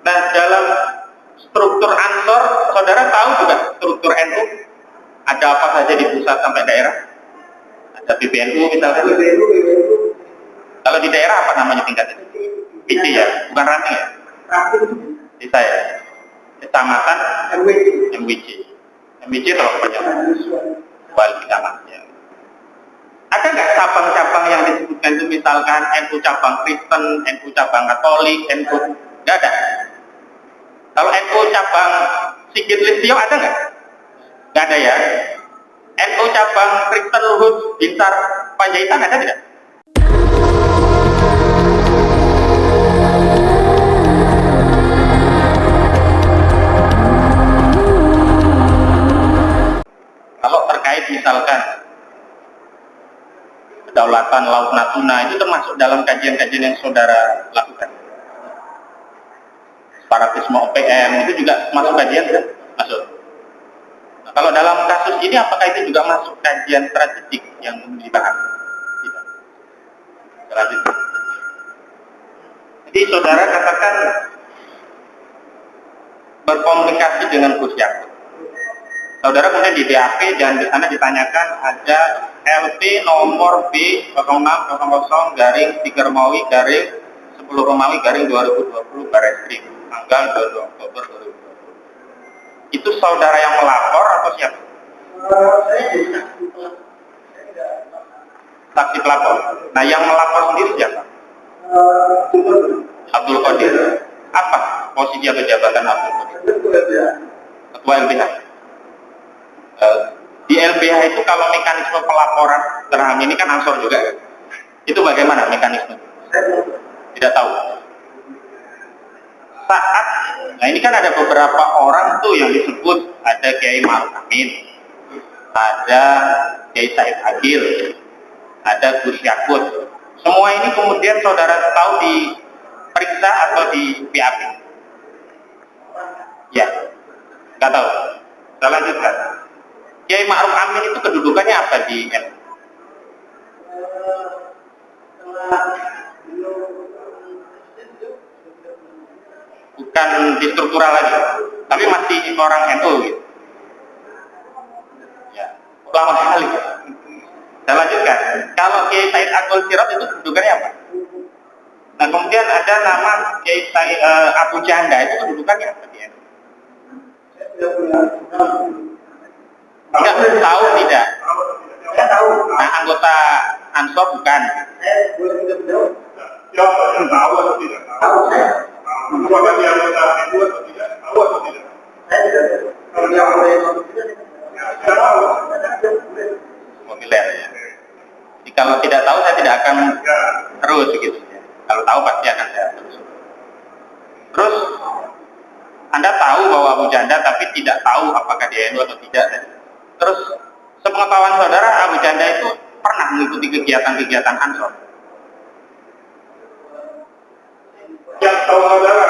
Nah, dalam struktur Ansor, saudara tahu juga struktur NU? Ada apa saja di pusat sampai daerah? Ada PBNU misalnya. Kalau di daerah apa namanya tingkatnya? PC ya, bukan ranting ya? Desa ya? Kecamatan MWC. MWC kalau kepanjangan wali kecamatan. Ada nggak cabang-cabang yang disebutkan itu misalkan NU cabang Kristen, NU cabang Katolik, NU? Nggak ada. Kalau NU cabang Sigit Listio ada nggak? Nggak ada ya. NU cabang Kristen Luhut Binsar Panjaitan ada tidak? Kalau terkait misalkan kedaulatan Laut Natuna itu termasuk dalam kajian-kajian yang saudara lakukan. Separatisme OPM itu juga masuk kajian kan? Masuk. Nah, kalau dalam kasus ini apakah itu juga masuk kajian strategik yang dibahas? Tidak. Lanjut. Jadi saudara katakan berkomunikasi dengan Gus Yakut. Saudara kemudian di BAP dan di sana ditanyakan ada LP nomor B0600 3 Romawi 10 Romawi 2020 Barreskrim tanggal 22 Oktober 2020. Itu saudara yang melapor atau siapa? Saksi pelapor. Nah, yang melapor sendiri siapa? Abdul Qadir. Apa posisi atau jabatan Abdul Qadir? Ketua LBH. Di LBH itu kalau mekanisme pelaporan terhadap ini kan Ansor juga kan? Itu bagaimana mekanisme? Tidak tahu. Nah ini kan ada beberapa orang tuh yang disebut, ada Kiai Ma'ruf Amin, ada Kiai Said Agil, ada Gus Yakut. Semua ini kemudian saudara tahu diperiksa atau di BAP? Ya, nggak tahu. Kita lanjutkan. Kiai Ma'ruf Amin itu kedudukannya apa di NU? Bukan di struktural lagi, tapi masih orang NU gitu. Ya, lama sekali. Saya lanjutkan. Kalau Kiai Said Agil Sirot itu kedudukannya apa? Nah kemudian ada nama Kiai Said Abu Janda, itu kedudukannya apa di NU? Enggak tahu tidak? Saya tahu. Nah, anggota Ansor bukan? Tahu atau tidak? Tahu saya. Apakah dia anggota NU atau tidak? Tahu atau tidak? Saya tidak. Kalau dia anggota NU atau tidak? Saya tahu. Familiar ya. Jadi kalau tidak tahu saya tidak akan terus gitu. Kalau tahu pasti akan saya terus. Terus Anda tahu bahwa Abu Janda tapi tidak tahu apakah dia NU atau tidak. Terus sepengetahuan saudara, Abu Janda itu pernah mengikuti kegiatan-kegiatan Ansor? Yang tahu saudara,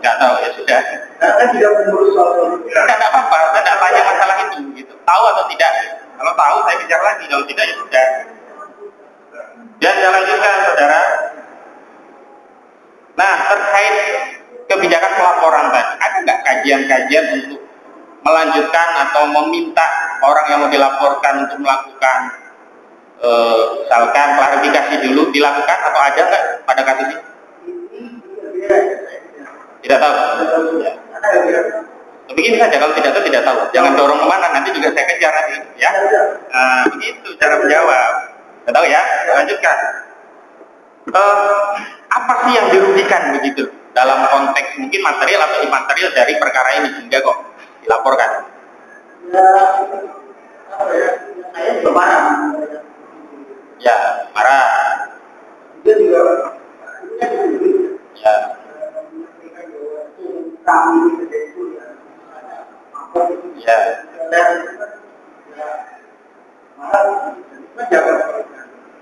nggak tahu, ya sudah. kan tidak mengurus soal itu. Tidak apa-apa, saya tidak tanya masalah itu. Gitu. Tahu atau tidak? Kalau tahu, saya bicara lagi. Kalau tidak, ya sudah. Dan saya lanjutkan, saudara. Nah, terkait kebijakan pelaporan tadi, ada nggak kajian-kajian untuk melanjutkan atau meminta orang yang mau dilaporkan untuk melakukan misalkan klarifikasi dulu dilakukan atau ada nggak pada kasus ini? Tidak tahu. Ya. Begini saja, kalau tidak tahu tidak tahu. Jangan dorong kemana, nanti juga saya kejar nanti, ya. Begitu cara menjawab. Tidak tahu ya. Lanjutkan. Apa sih yang dirugikan begitu dalam konteks mungkin material atau imaterial dari perkara ini sehingga kok dilaporkan? Ya, marah. Ya. Ya.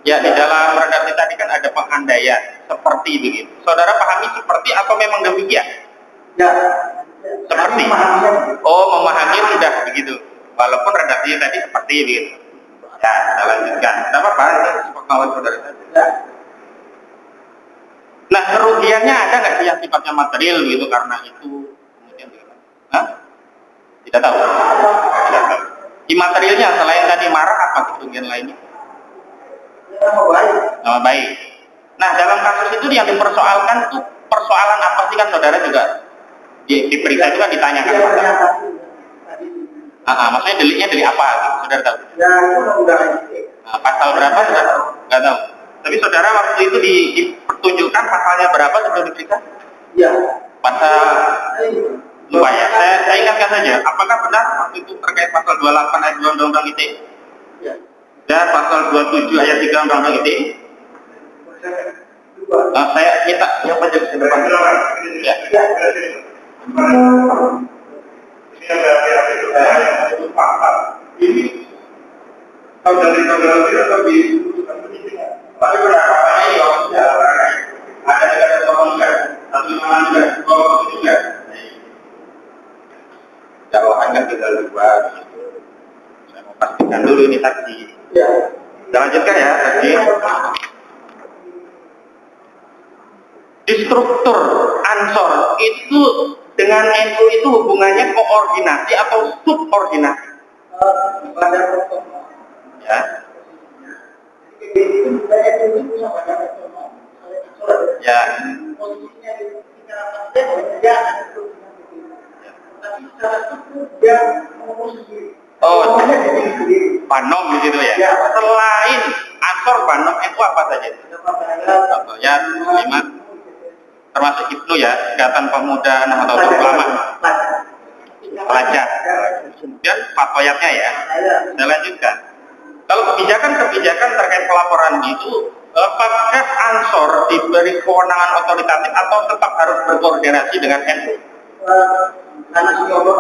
Ya, di dalam redaksi tadi kan ada pengandaian seperti begitu. Saudara pahami seperti atau memang demikian? Ya. Seperti. Oh, memahami sudah begitu. Walaupun redaksinya tadi seperti begitu. Ya, kita lanjutkan. Tidak apa-apa, ini sepengetahuan saudara. Ya. Nah, kerugiannya ada nggak sih yang sifatnya material gitu karena itu kemudian bagaimana? Hah? Tidak tahu. Tidak tahu. Imaterialnya selain tadi marah apa kerugian lainnya? Nama baik. Nah, dalam kasus itu yang dipersoalkan tuh persoalan apa sih, kan saudara juga diperiksa itu kan ditanyakan. Maksudnya deliknya dari apa? Gitu. Saudara tahu? Nah, pasal berapa saudara? Nggak tahu. Tapi saudara waktu itu dipertunjukkan pasalnya berapa sebelum diperiksa? Iya. Pasal lupa ya. Saya ingatkan saja. Apakah benar waktu itu terkait pasal 28 ayat 2 Undang-Undang ITE? Iya. Dan pasal 27 ayat 3 Undang-Undang ITE? Saya minta yang panjang di depan. Ya. Ini fakta. Ini kalau dari saudara tidak lebih putusan penyidikan. Tapi berapa banyak yang ada negara Komunitas, satu juga, juga. Dakwahan kan tinggal 2. Saya mau pastikan dulu ini saksi. Ya. Kita lanjutkan ya saksi. Di struktur Ansor itu dengan NU itu hubungannya koordinasi atau subordinasi? Pada pertemuan. Ya. Itu punya pada pertemuan. Ya. Posisinya di tingkat dia akan tapi secara struktur dia mengurus sendiri. Oh, sendiri. Panom begitu ya. Ya. Selain Ansor, Panom NU apa saja? Ya, 5. Termasuk IPNU ya, Ikatan Pemuda Nahdlatul Ulama. Pelajar. Kemudian fatwayatnya ya. Saya lanjutkan. Kalau kebijakan-kebijakan terkait pelaporan itu, apakah Ansor diberi kewenangan otoritatif atau tetap harus berkoordinasi dengan NU? Karena si Allah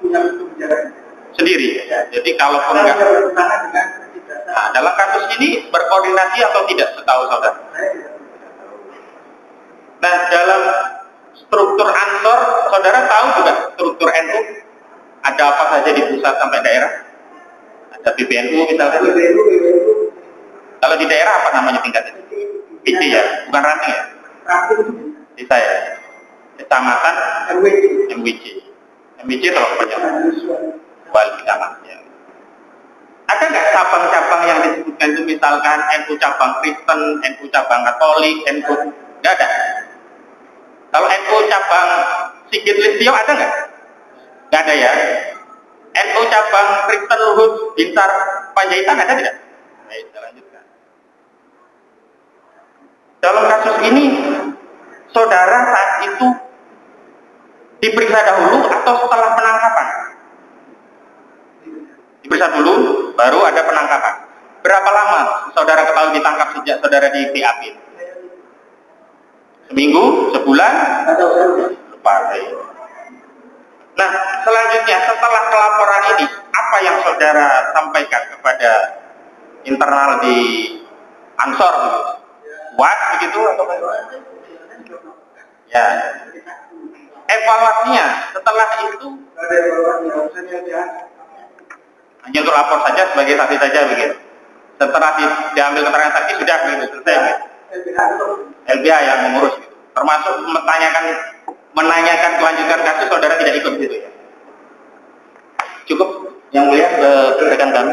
punya kebijakan sendiri. Jadi kalaupun enggak, nah, dalam kasus ini berkoordinasi atau tidak setahu saudara? Nah, dalam struktur Ansor, saudara tahu juga struktur NU? Ada apa saja di pusat sampai daerah? Ada PBNU misalnya. Kalau di daerah apa namanya tingkatnya? PC ya, bukan ranting ya? Desa ya. Kecamatan MWC. MWC kalau kepanjangan. Wali kecamatan. Ya. Ada nggak cabang-cabang yang disebutkan itu misalkan NU cabang Kristen, NU cabang Katolik, NU? Nggak ada. Kalau NU cabang Sigit Listio ada nggak? Nggak ada ya. NU cabang Kristen Luhut Binsar Panjaitan ada tidak? Baik, kita lanjutkan. Dalam kasus ini, saudara saat itu diperiksa dahulu atau setelah penangkapan? Diperiksa dulu, baru ada penangkapan. Berapa lama saudara ketahui ditangkap sejak saudara di BAP? Seminggu, sebulan? Lupa. Nah, selanjutnya setelah pelaporan ini, apa yang saudara sampaikan kepada internal di Ansor? Puas begitu atau bagaimana? Ya. Evaluasinya setelah itu hanya untuk lapor saja sebagai saksi saja begitu. Setelah diambil keterangan saksi sudah begitu selesai. Gitu. LBH yang mengurus gitu. Termasuk menanyakan kelanjutan kasus saudara tidak ikut gitu ya. Cukup yang mulia rekan kami.